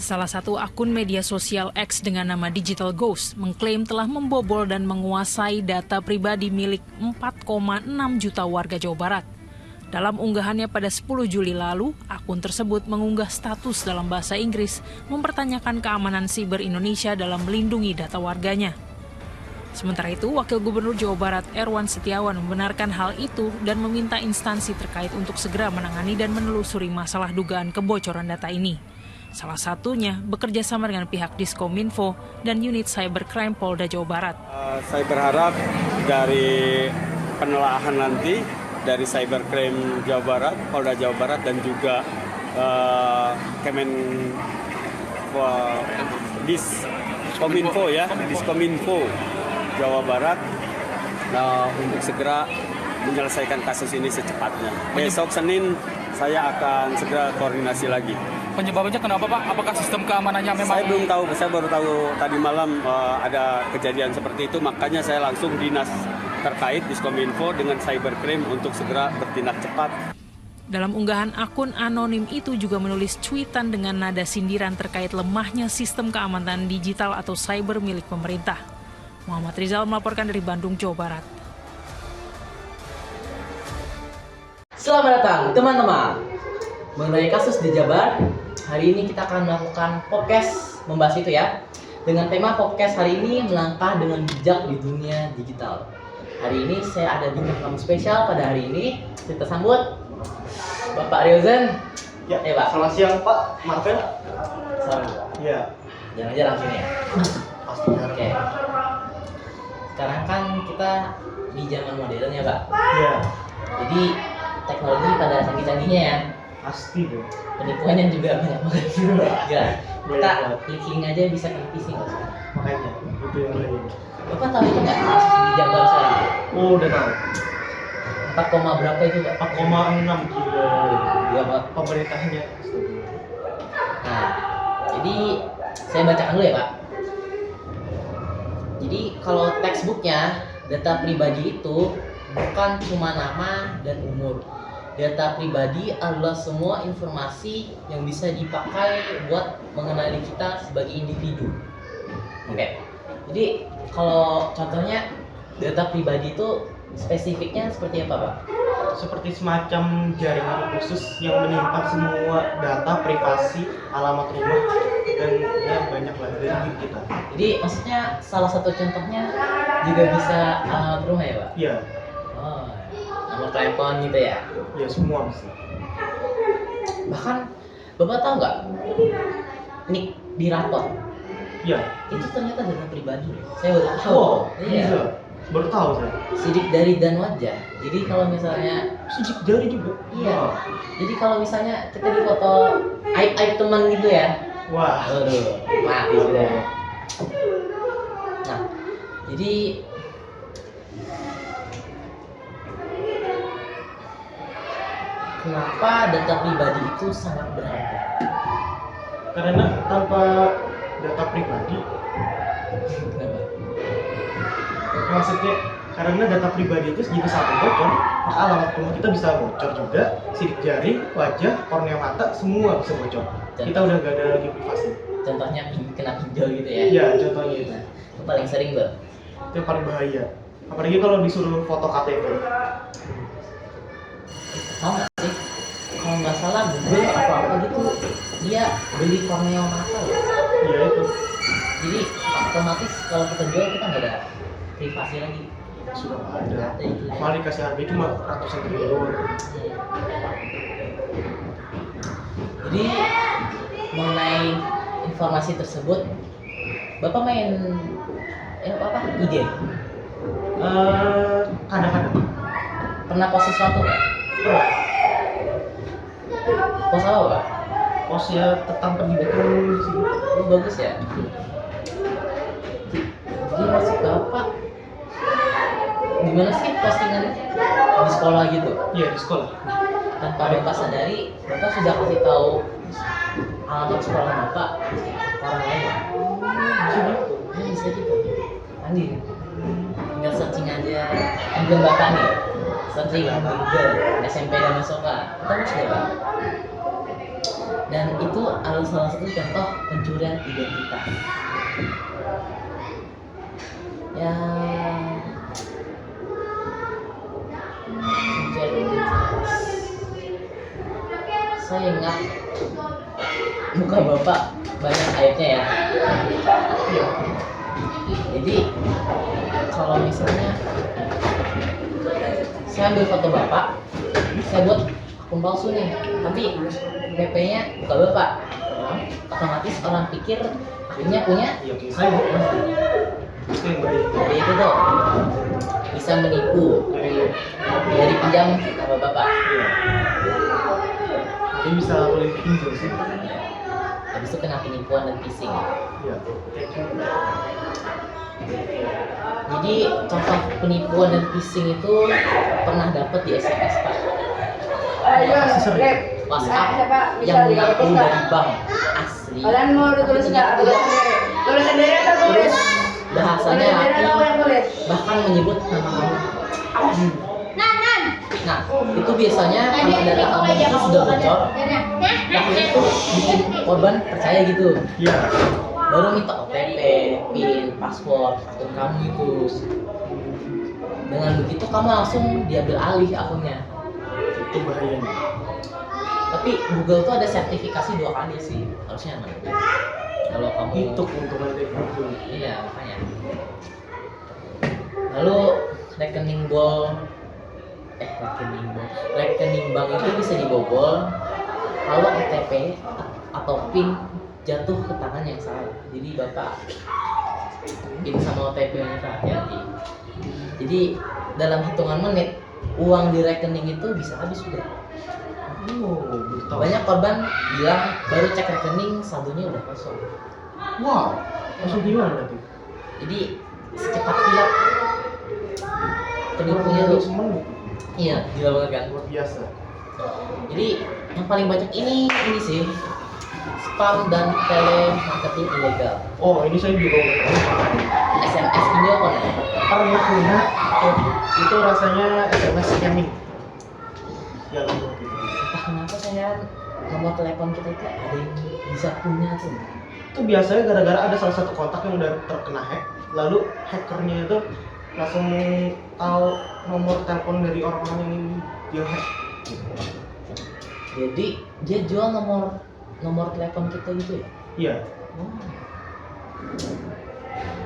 Salah satu akun media sosial X dengan nama Digital Ghost mengklaim telah membobol dan menguasai data pribadi milik 4,6 juta warga Jawa Barat. Dalam unggahannya pada 10 Juli lalu, akun tersebut mengunggah status dalam bahasa Inggris mempertanyakan keamanan siber Indonesia dalam melindungi data warganya. Sementara itu, Wakil Gubernur Jawa Barat Erwan Setiawan membenarkan hal itu dan meminta instansi terkait untuk segera menangani dan menelusuri masalah dugaan kebocoran data ini. Salah satunya bekerja sama dengan pihak Diskominfo dan unit Cybercrime Polda Jawa Barat. Saya berharap dari penelaahan nanti dari Cybercrime Jawa Barat, Polda Jawa Barat dan juga Diskominfo Jawa Barat untuk segera menyelesaikan kasus ini secepatnya. Besok Senin saya akan segera koordinasi lagi. Penyebabnya kenapa Pak? Apakah sistem keamanannya memang? Saya belum tahu, saya baru tahu tadi malam ada kejadian seperti itu, makanya saya langsung dinas terkait Diskominfo dengan Cybercrime untuk segera bertindak cepat. Dalam unggahan akun anonim itu juga menulis cuitan dengan nada sindiran terkait lemahnya sistem keamanan digital atau cyber milik pemerintah. Muhammad Rizal melaporkan dari Bandung, Jawa Barat. Selamat datang teman-teman. Mengenai kasus di Jabar, hari ini kita akan melakukan podcast membahas itu ya. Dengan tema podcast hari ini melangkah dengan bijak di dunia digital. Hari ini saya ada bintang tamu spesial pada hari ini. Kita sambut Bapak Riozen. Ya, Pak. selamat siang Pak Marvel. Selamat. Ya, Jangan aja langsung ya. pasti. Oke. Sekarang kan kita di zaman modern ya Pak. Ya, Jadi teknologi pada canggih-canggihnya ya. pasti dong. Penipuannya juga banyak banget gitu loh. Ya. Kita Banyak banget. klik link aja bisa kena phishing kok. Makanya itu yang lain. Bapak tahu itu nggak kasus di Jabar sekarang? Oh, udah tahu. 4, berapa itu Pak? 4,6 gila. Iya Pak. Pemerintahnya. Nah, jadi saya bacakan dulu ya Pak. Jadi kalau textbooknya data pribadi itu bukan cuma nama dan umur. Data pribadi adalah semua informasi yang bisa dipakai buat mengenali kita sebagai individu. Oke. Jadi kalau contohnya data pribadi itu spesifiknya seperti apa Pak? Seperti semacam jaringan khusus yang menyimpan semua data privasi, alamat rumah, dan ya banyak lah dari diri kita. Jadi maksudnya salah satu contohnya juga bisa alamat rumah ya Pak? Ya, Oh, nomor telepon gitu ya? ya semua bisa. Bahkan Bapak tahu nggak? Nik di rapor Ya. itu ternyata data pribadi. Saya baru tahu. Wow, Iya. bisa. Baru tahu saya. Sidik jari dan wajah. Jadi kalau misalnya Sidik jari juga. iya. Jadi kalau misalnya kita di foto aib teman gitu ya. Wah. Aduh, mati sudah. Nah, jadi kenapa data pribadi itu sangat berharga? Karena tanpa data pribadi, Kenapa? maksudnya karena data pribadi itu jika sampai bocor, maka alamat rumah kita bisa bocor juga, sidik jari, wajah, kornea mata, semua bisa bocor. Kita udah gak ada lagi privasi. Contohnya kena pinjol gitu ya? Iya, contohnya itu. Nah, itu paling sering tuh. Itu yang paling bahaya. Apalagi kalau disuruh foto KTP. Tahu nggak sih? Kalau nggak salah Google apa gitu, dia beli kornea mata loh. Iya itu. Jadi otomatis kalau kita jual kita nggak ada privasi lagi. Sudah nggak ada. Itu. Malah dikasih harga cuma ratusan triliun. Jadi mengenai informasi tersebut, Bapak main apa IG? Kadang-kadang. Pernah post sesuatu nggak? Pernah. Post apa Pak? Pos ya tentang pendidikan sih. Oh, bagus ya. Jadi maksud Bapak gimana sih postingannya di sekolah gitu? Iya di sekolah. Tanpa Bapak sadari, Bapak sudah kasih tahu alamat sekolah Bapak ke orang lain. Bisa gitu. Bisa gitu. Andi, tinggal searching aja. Ambil Bapak nih, searching Google SMP dan Masoka. Kita masuk ya Pak. Dan itu adalah salah satu contoh pencurian identitas. Ya, pencurian identitas. Saya ingat muka bapak banyak aibnya ya. Jadi kalau misalnya saya ambil foto bapak, saya buat akun palsu nih, tapi PP-nya bukan bapak, otomatis orang pikir akhirnya punya. Iya, saya pasti. Itu yang baik. Jadi itu tuh bisa menipu dari pinjam sama bapak. Iya. Ini bisa boleh pinjam sih. Habis itu kena penipuan dan phishing. Iya. Jadi contoh penipuan dan phishing itu pernah dapat di SMS Pak. WhatsApp yang mengaku dari bank asli. Kalian mau tulis nggak? Tulis sendiri atau tulis? Bahasanya Tulis sendiri atau yang tulis? bahkan menyebut nama kamu. Nah, itu biasanya kalau data kamu itu sudah bocor, akhirnya itu bikin korban percaya gitu. Iya. Baru minta OTP, PIN, password, akun kamu itu. Dengan begitu kamu langsung diambil alih akunnya. Itu bahayanya. Tapi Google tuh ada sertifikasi 2 kali sih, harusnya aman. Kalau kamu Itu keuntungan dari Google. iya makanya. Lalu rekening bank itu bisa dibobol kalau OTP atau PIN jatuh ke tangan yang salah. Jadi bapak PIN sama OTP-nya hati-hati. Jadi dalam hitungan menit uang di rekening itu bisa habis sudah. Oh, betul. Banyak korban bilang baru cek rekening saldonya udah kosong. Wow. Langsung gimana berarti? Jadi secepat kilat penipunya tuh. Semen. Iya, gila banget kan. Luar biasa. Jadi yang paling banyak ini sih spam dan telemarketing ilegal. Oh, ini saya juga SMS video call. pernah kena. Itu rasanya SMS scamming. Ya, gitu. Entah kenapa saya nomor telepon kita itu ada yang bisa punya tuh. Itu biasanya gara-gara ada salah satu kontak yang udah terkena hack, lalu hackernya itu langsung tahu nomor telepon dari orang-orang yang dia hack. Jadi dia jual nomor telepon kita gitu ya. Iya. Oh.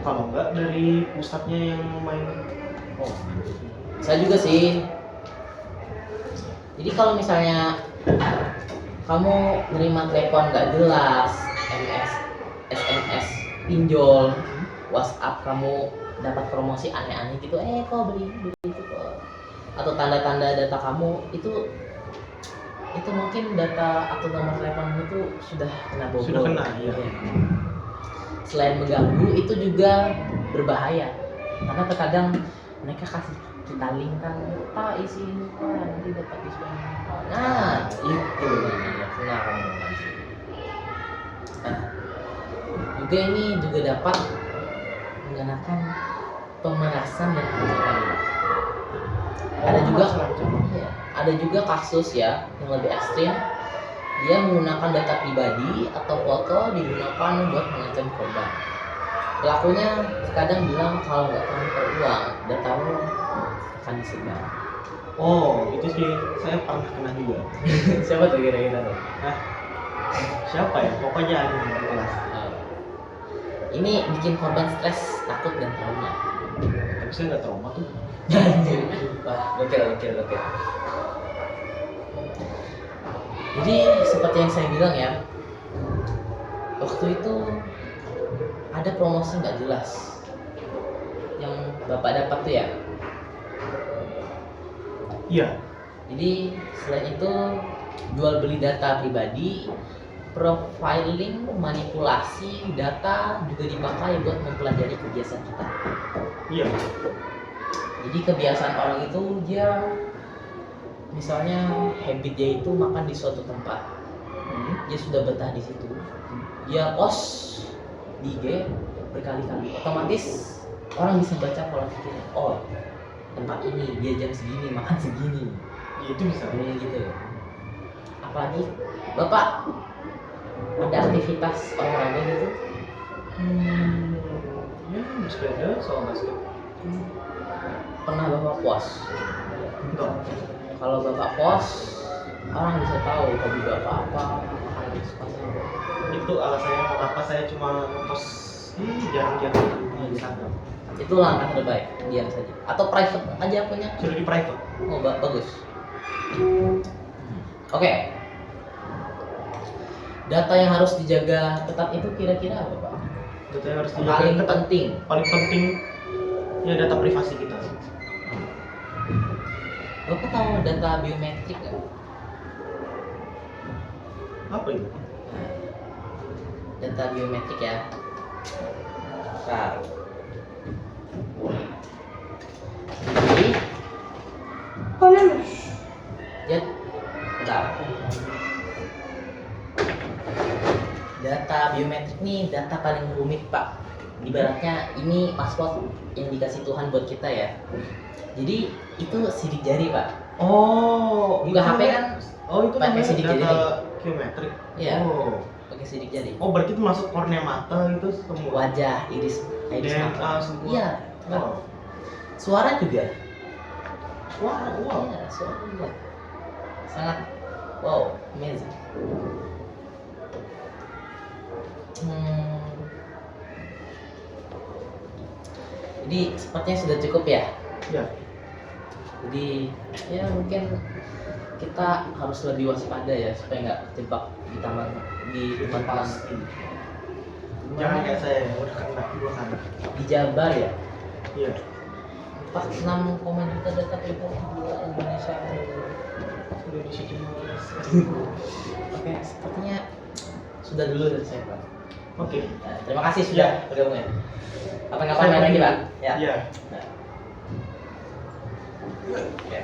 Kalau enggak dari pusatnya yang main. Oh. Saya juga sih. Jadi kalau misalnya kamu nerima telepon nggak jelas, SMS, pinjol, WhatsApp kamu dapat promosi aneh-aneh gitu, kok beli itu kok, atau tanda-tanda data kamu itu mungkin data atau nomor teleponmu itu sudah kena bobol. Sudah kena, iya. Selain mengganggu, itu juga berbahaya karena terkadang mereka kasih kita link kan, Pak isi ini Pak, nanti dapat diskon. Nah, itu namanya kena kamu nanti. Nah, juga ini juga dapat menggunakan pemerasan dan ancaman. Ada juga kasus ya yang lebih ekstrim. Dia menggunakan data pribadi atau foto digunakan buat mengancam korban. Pelakunya terkadang bilang kalau nggak transfer uang, datamu akan disebar. Oh, itu sih saya pernah kena juga. Siapa tuh kira-kira? Siapa ya? Pokoknya ada di kelas. Ini bikin korban stres, takut dan trauma. Tapi saya nggak trauma tuh. Wah, gokil. Jadi seperti yang saya bilang ya, waktu itu ada promosi nggak jelas yang bapak dapat tuh ya. Iya. Jadi selain itu jual beli data pribadi, profiling, manipulasi data juga dipakai buat mempelajari kebiasaan kita. Iya. Jadi kebiasaan orang itu dia misalnya habit dia itu makan di suatu tempat, dia sudah betah di situ, dia post di IG berkali-kali, otomatis orang bisa baca pola pikir, oh tempat ini dia jam segini makan segini, Ya, itu bisa. gitu. Apalagi bapak Ada aktivitas olahraga gitu? Ya, bersepeda, soal basket. Pernah Bapak pos? Enggak. Kalau Bapak pos, orang bisa tahu hobi Bapak apa, makanan kesukaan apa. Itu alasannya kenapa saya cuma ngepost jarang-jarang di Instagram. Itu langkah terbaik, diam saja. Atau private aja akunnya? Sudah di private. Oh, bagus. Oke. Data yang harus dijaga ketat itu kira-kira apa, Pak? Data yang harus dijaga Paling ketat. penting. Paling penting ya data privasi kita. Bapak tahu data biometrik nggak? Apa itu? Data biometrik ya. Bentar. Jadi, ya, bentar. Data biometrik nih data paling rumit, Pak. Ibaratnya ini paspor yang dikasih Tuhan buat kita ya. Jadi itu sidik jari, Pak. Oh, Buka HP kan Oh, itu pakai namanya sidik jari. data biometrik. Iya. Oh. pakai sidik jari. Oh, berarti itu masuk kornea mata itu semua. Wajah, iris DNA mata. semua. Iya. Wow. Suara juga. Wow. Iya, suara juga. Sangat wow, amazing. Jadi sepertinya sudah cukup ya. Ya. Jadi ya mungkin kita harus lebih waspada ya supaya nggak terjebak di tempat panas ini. Jangan kayak saya yang udah kena dua kali. Di Jabar ya. Iya. 46 juta data pribadi gila Indonesia. Indonesia cuma. Oke, sepertinya sudah dulu dari saya, Pak. Oke. Nah, terima kasih sudah bergabung ya. Kapan-kapan main lagi, Pak. Ya. Iya. Oke.